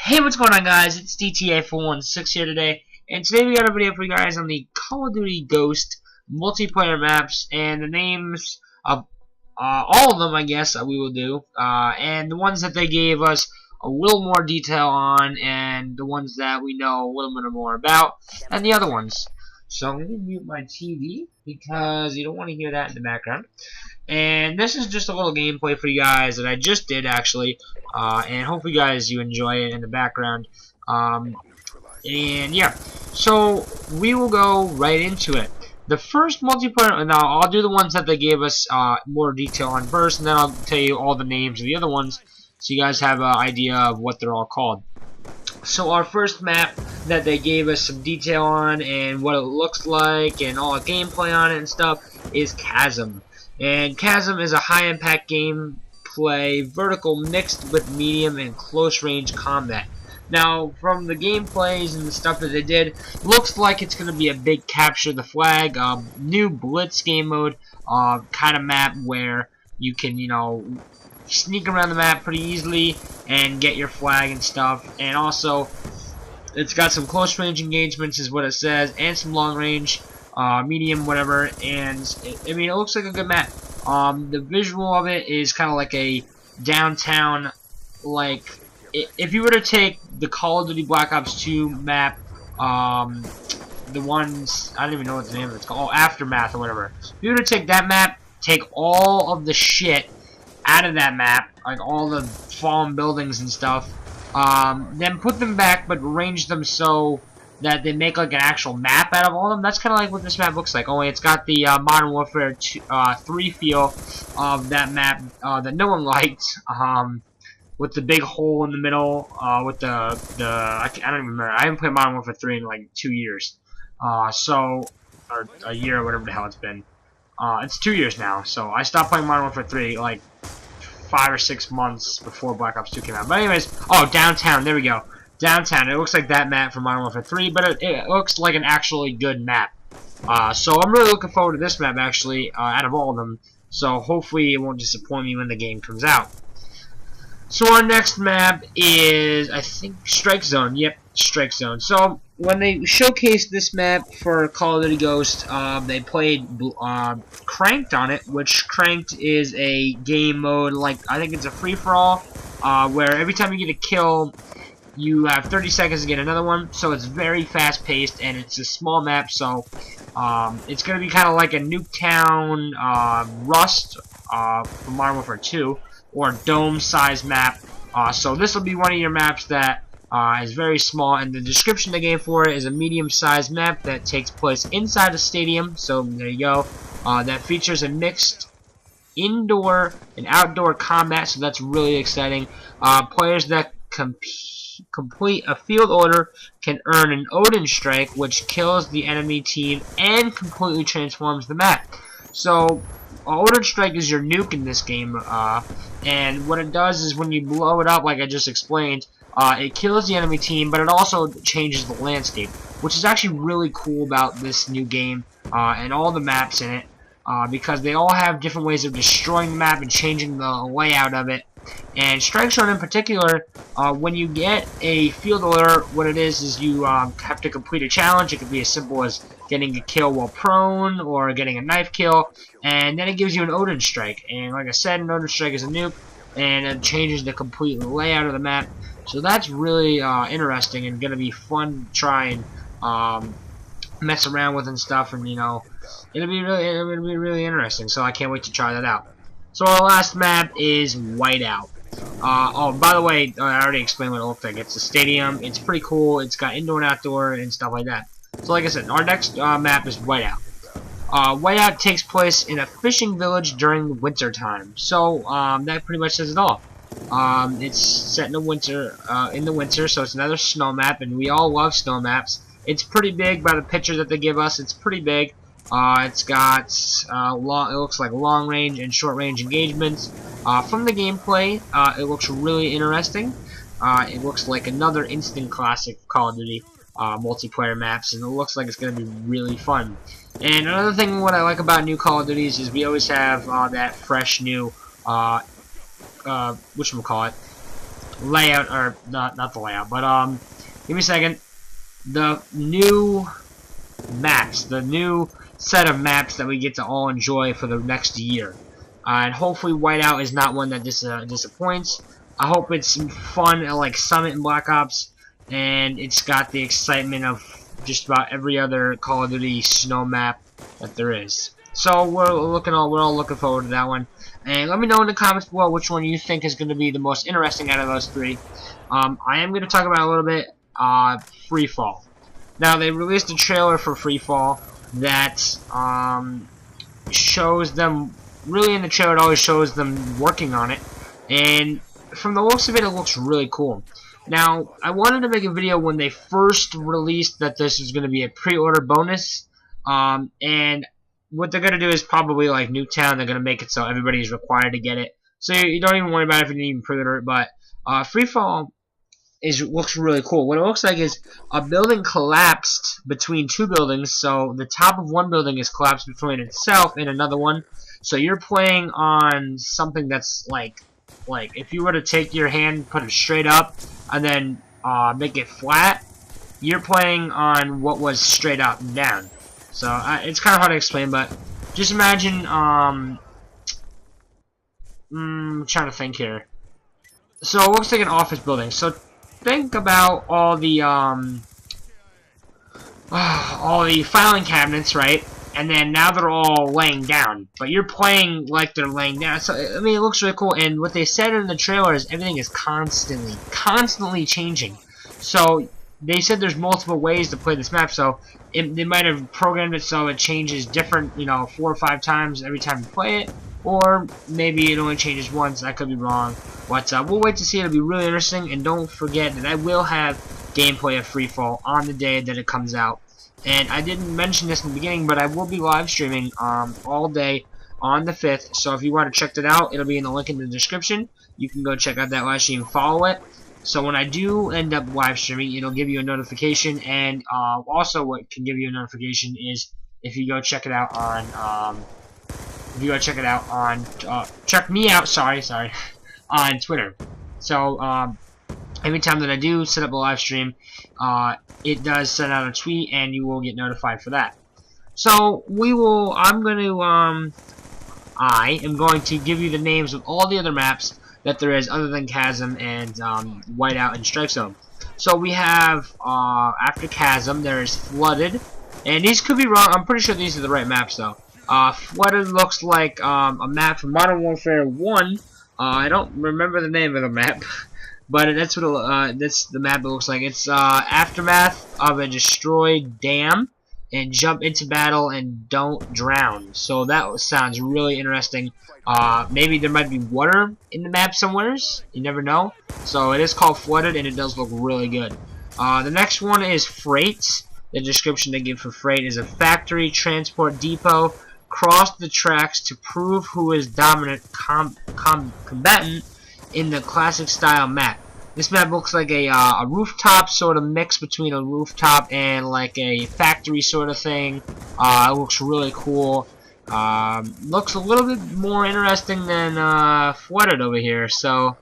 Hey, what's going on, guys? It's DTA416 here today, and today we got a video for you guys on the Call of Duty Ghost multiplayer maps, and the names of all of them, I guess, we will do, and the ones that they gave us a little more detail on, and the ones that we know a little bit more about, and the other ones. So I'm going to mute my TV, because you don't want to hear that in the background. And this is just a little gameplay for you guys that I just did, actually, and hopefully you guys enjoy it in the background. And yeah, so we will go right into it. The first multiplayer, now I'll do the ones that they gave us more detail on first, and then I'll tell you all the names of the other ones, so you guys have an idea of what they're all called. So our first map that they gave us some detail on and what it looks like and all the gameplay on it and stuff is Chasm. And Chasm is a high-impact gameplay, vertical mixed with medium and close-range combat. Now, from the gameplays and the stuff that they did, looks like it's going to be a big capture the flag, new blitz game mode, kind of map where you can, you know, sneak around the map pretty easily and get your flag and stuff. And also, it's got some close-range engagements, is what it says, and some long-range. Medium, whatever, and I mean, it looks like a good map. The visual of it is kind of like a downtown, like, if you were to take the Call of Duty Black Ops 2 map, the ones, I don't even know what the name of it's called, Aftermath or whatever. If you were to take that map, take all of the shit out of that map, like all the fallen buildings and stuff, then put them back, but arrange them so that they make like an actual map out of all of them. That's kind of like what this map looks like, only it's got the Modern Warfare 3 feel of that map that no one liked, with the big hole in the middle, with the I don't even remember. I haven't played Modern Warfare 3 in like 2 years, or a year or whatever the hell it's been. It's 2 years now, so I stopped playing Modern Warfare 3 like 5 or 6 months before Black Ops 2 came out. But anyways, oh, downtown, there we go. Downtown, it looks like that map from Modern Warfare 3, but it looks like an actually good map. So I'm really looking forward to this map, actually, out of all of them. So hopefully it won't disappoint me when the game comes out. So our next map is, I think, Strike Zone. Yep, Strike Zone. So when they showcased this map for Call of Duty Ghost, they played Cranked on it, which Cranked is a game mode, like, I think it's a free-for-all, where every time you get a kill, you have 30 seconds to get another one, so it's very fast-paced, and it's a small map, so it's going to be kind of like a Nuketown Rust from Modern Warfare 2, or Dome-sized map. So this will be one of your maps that is very small, and the description they gave for it is a medium-sized map that takes place inside a stadium, so there you go, that features a mixed indoor and outdoor combat, so that's really exciting. Players that complete a field order can earn an Odin strike, which kills the enemy team and completely transforms the map. So Odin strike is your nuke in this game, and what it does is when you blow it up, like I just explained, it kills the enemy team, but it also changes the landscape, which is actually really cool about this new game and all the maps in it, because they all have different ways of destroying the map and changing the layout of it. And Strike Zone in particular, when you get a field order, what it is you have to complete a challenge. It could be as simple as getting a kill while prone, or getting a knife kill, and then it gives you an Odin Strike. And like I said, an Odin Strike is a nuke, and it changes the complete layout of the map. So that's really interesting and going to be fun to try and mess around with and stuff, and you know, it'll be really interesting. So I can't wait to try that out. So our last map is Whiteout. Oh, by the way, I already explained what it looked like. It's a stadium. It's pretty cool. It's got indoor and outdoor and stuff like that. So like I said, our next map is Whiteout. Whiteout takes place in a fishing village during winter time. So that pretty much says it all. It's set in the winter, so it's another snow map, and we all love snow maps. It's pretty big by the picture that they give us. It's pretty big. It's got it looks like long range and short range engagements. From the gameplay, it looks really interesting. It looks like another instant classic Call of Duty multiplayer maps, and it looks like it's going to be really fun. And another thing what I like about new Call of Duties is we always have that fresh new whatchamacallit, layout, or not the layout, but give me a second. The new maps, the new set of maps that we get to all enjoy for the next year. And hopefully Whiteout is not one that disappoints. I hope it's fun like Summit and Black Ops, and it's got the excitement of just about every other Call of Duty snow map that there is. So we're all looking forward to that one. And let me know in the comments below which one you think is going to be the most interesting out of those three. I am going to talk about a little bit Freefall. Now they released a trailer for Freefall that shows them. Really, in the trailer, it always shows them working on it, and from the looks of it, it looks really cool. Now, I wanted to make a video when they first released that this is going to be a pre-order bonus, and what they're going to do is probably like Nuketown. They're going to make it so everybody's required to get it, so you don't even worry about it if you didn't even pre-order it. But Freefall looks really cool. What it looks like is a building collapsed between two buildings, so the top of one building is collapsed between itself and another one. So you're playing on something that's like if you were to take your hand, put it straight up, and then make it flat, you're playing on what was straight up and down. So it's kind of hard to explain, but just imagine, I'm trying to think here. So it looks like an office building. So think about all the filing cabinets, right? And then now they're all laying down, but you're playing like they're laying down. So I mean, it looks really cool. And what they said in the trailer is everything is constantly changing. So they said there's multiple ways to play this map. So they might have programmed it so it changes different, 4 or 5 times every time you play it, or maybe it only changes once. I could be wrong, but we'll wait to see. It'll be really interesting. And don't forget that I will have gameplay of Freefall on the day that it comes out. And I didn't mention this in the beginning, but I will be live streaming all day on the 5th. So if you want to check that out, it'll be in the link in the description. You can go check out that live stream and follow it. So when I do end up live streaming, it'll give you a notification. And also, what can give you a notification is if you go check it out on check me out. Sorry, on Twitter. So every time that I do set up a live stream, it does send out a tweet, and you will get notified for that. So I am going to give you the names of all the other maps that there is other than Chasm and Whiteout and Strike Zone. So we have after Chasm, there is Flooded, and these could be wrong. I'm pretty sure these are the right maps though. Flooded looks like a map from Modern Warfare 1. I don't remember the name of the map. But that's what that's the map it looks like. It's aftermath of a destroyed dam, and jump into battle and don't drown. So that sounds really interesting. Maybe there might be water in the map somewheres. You never know. So it is called Flooded, and it does look really good. The next one is Freight. The description they give for Freight is a factory transport depot. Cross the tracks to prove who is dominant combatant in the classic style map. This map looks like a rooftop sort of mix between a rooftop and like a factory sort of thing. It looks really cool. Looks a little bit more interesting than Flooded over here, so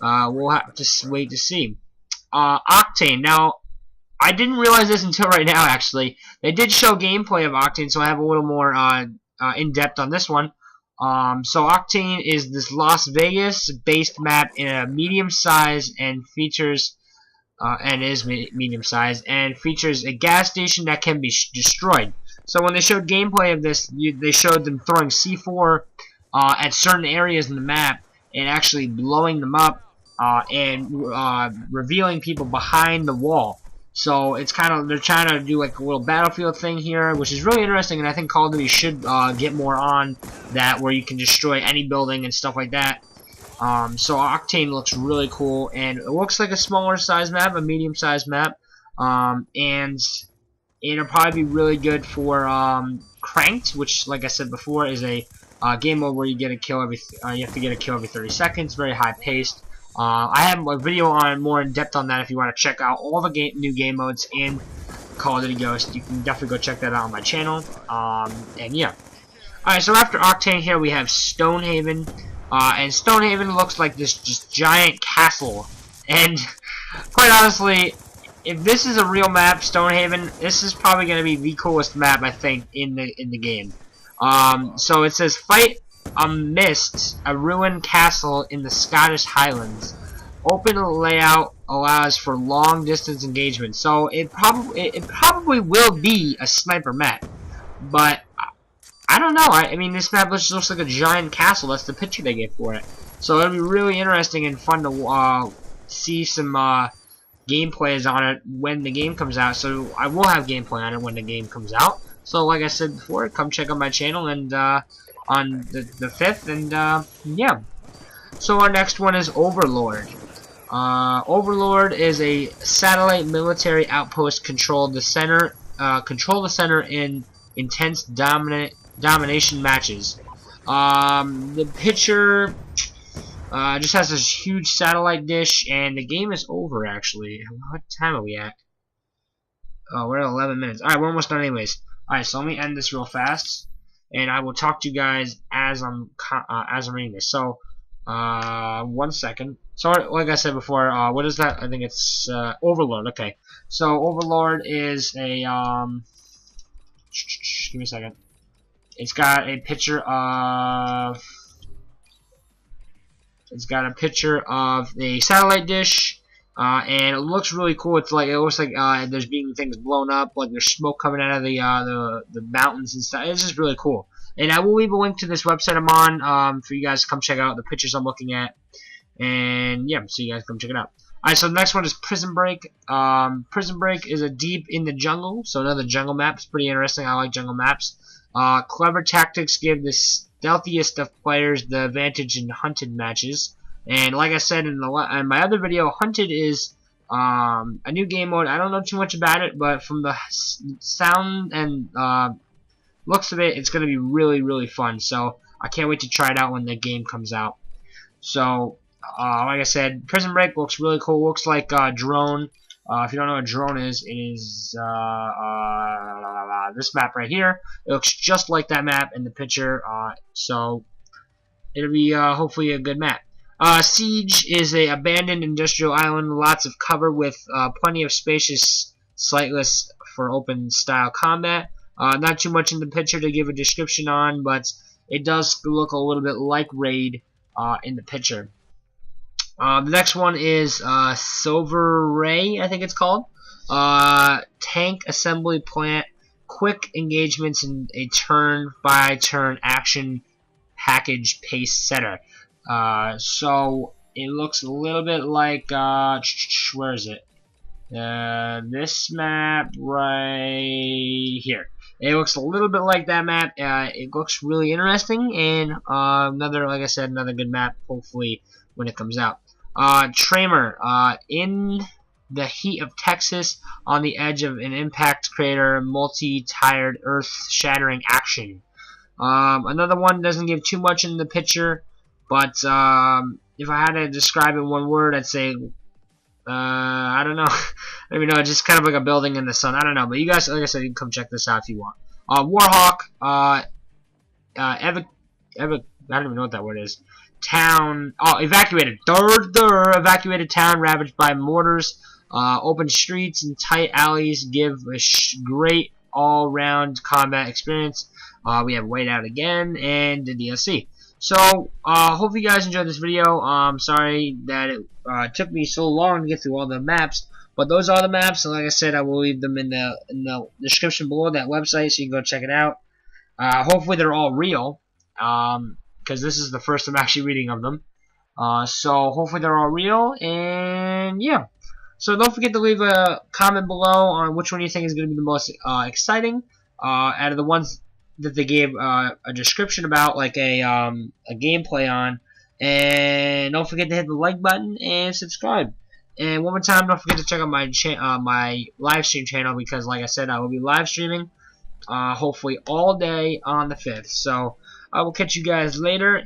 we'll have to wait to see. Octane. Now, I didn't realize this until right now, actually. They did show gameplay of Octane, so I have a little more in-depth on this one. So Octane is this Las Vegas-based map in a medium size and features, medium size and features a gas station that can be destroyed. So when they showed gameplay of this, they showed them throwing C4 at certain areas in the map and actually blowing them up and revealing people behind the wall. So it's they're trying to do like a little battlefield thing here, which is really interesting, and I think Call of Duty should get more on that, where you can destroy any building and stuff like that. So Octane looks really cool, and it looks like a smaller size map, a medium sized map, and it'll probably be really good for Cranked, which, like I said before, is a game mode where you get a kill you have to get a kill every 30 seconds, very high paced. I have a video on more in depth on that if you want to check out all the new game modes in Call of Duty Ghost. You can definitely go check that out on my channel. And yeah. Alright, so after Octane here we have Stonehaven. And Stonehaven looks like this just giant castle. And quite honestly, if this is a real map, Stonehaven, this is probably going to be the coolest map, I think, in the game. So it says, fight amidst a ruined castle in the Scottish Highlands. Open layout allows for long distance engagement. So it probably will be a sniper map, but I don't know. I mean, this map just looks like a giant castle. That's the picture they gave for it. So it'll be really interesting and fun to see some gameplays on it when the game comes out. So I will have gameplay on it when the game comes out. So like I said before, come check out my channel and on the 5th, and yeah. So our next one is Overlord. Overlord is a satellite military outpost. Control the center in intense domination matches. The picture just has this huge satellite dish, and the game is over. Actually, what time are we at? Oh, we're at 11 minutes. All right, we're almost done, anyways. All right, so let me end this real fast, and I will talk to you guys as I'm reading this. So, 1 second. Sorry, like I said before, what is that? I think it's Overlord. Okay, so Overlord is a give me a second. It's got a picture of a satellite dish, and it looks really cool. It looks like there's being things blown up, like there's smoke coming out of the mountains and stuff. It's just really cool. And I will leave a link to this website I'm on for you guys to come check out the pictures I'm looking at. And yeah, so you guys come check it out. Alright, so the next one is Prison Break. Prison Break is a deep in the jungle, so another jungle map. It's pretty interesting. I like jungle maps. Clever tactics give the stealthiest of players the advantage in hunted matches. And like I said in my other video, hunted is a new game mode. I don't know too much about it, but from the sound and looks of it, it's going to be really, really fun. So I can't wait to try it out when the game comes out. So like I said, Prison Break looks really cool. Looks like drone. If you don't know what a drone is, it is this map right here. It looks just like that map in the picture. So it'll be hopefully a good map. Siege is a abandoned industrial island, lots of cover with plenty of spacious slightless for open style combat. Not too much in the picture to give a description on, but it does look a little bit like Raid in the picture. The next one is Silver Ray, I think it's called. Tank assembly plant, quick engagements in a turn-by-turn action package pace setter. So it looks a little bit like where is it? This map right here. It looks a little bit like that map. It looks really interesting, and like I said, another good map. Hopefully, when it comes out. Tramer, in the heat of Texas, on the edge of an impact crater, multi-tiered, earth-shattering action. Another one doesn't give too much in the picture, but if I had to describe it in one word, I'd say, I don't know. I don't know, just kind of like a building in the sun. I don't know, but you guys, like I said, you can come check this out if you want. Warhawk, I don't even know what that word is. Town, evacuated. Evacuated town ravaged by mortars. Open streets and tight alleys give a great all-round combat experience. We have Wait Out Again and the DLC. So, hope you guys enjoyed this video. Sorry that it took me so long to get through all the maps, but those are the maps, and like I said, I will leave them in the description below that website, so you can go check it out. Hopefully they're all real, because this is the first I'm actually reading of them. So hopefully they're all real, and yeah. So don't forget to leave a comment below on which one you think is going to be the most exciting out of the ones that they gave a description about, like a gameplay on. And don't forget to hit the like button and subscribe. And one more time, don't forget to check out my live stream channel, because like I said, I will be live streaming hopefully all day on the 5th. So I will catch you guys later.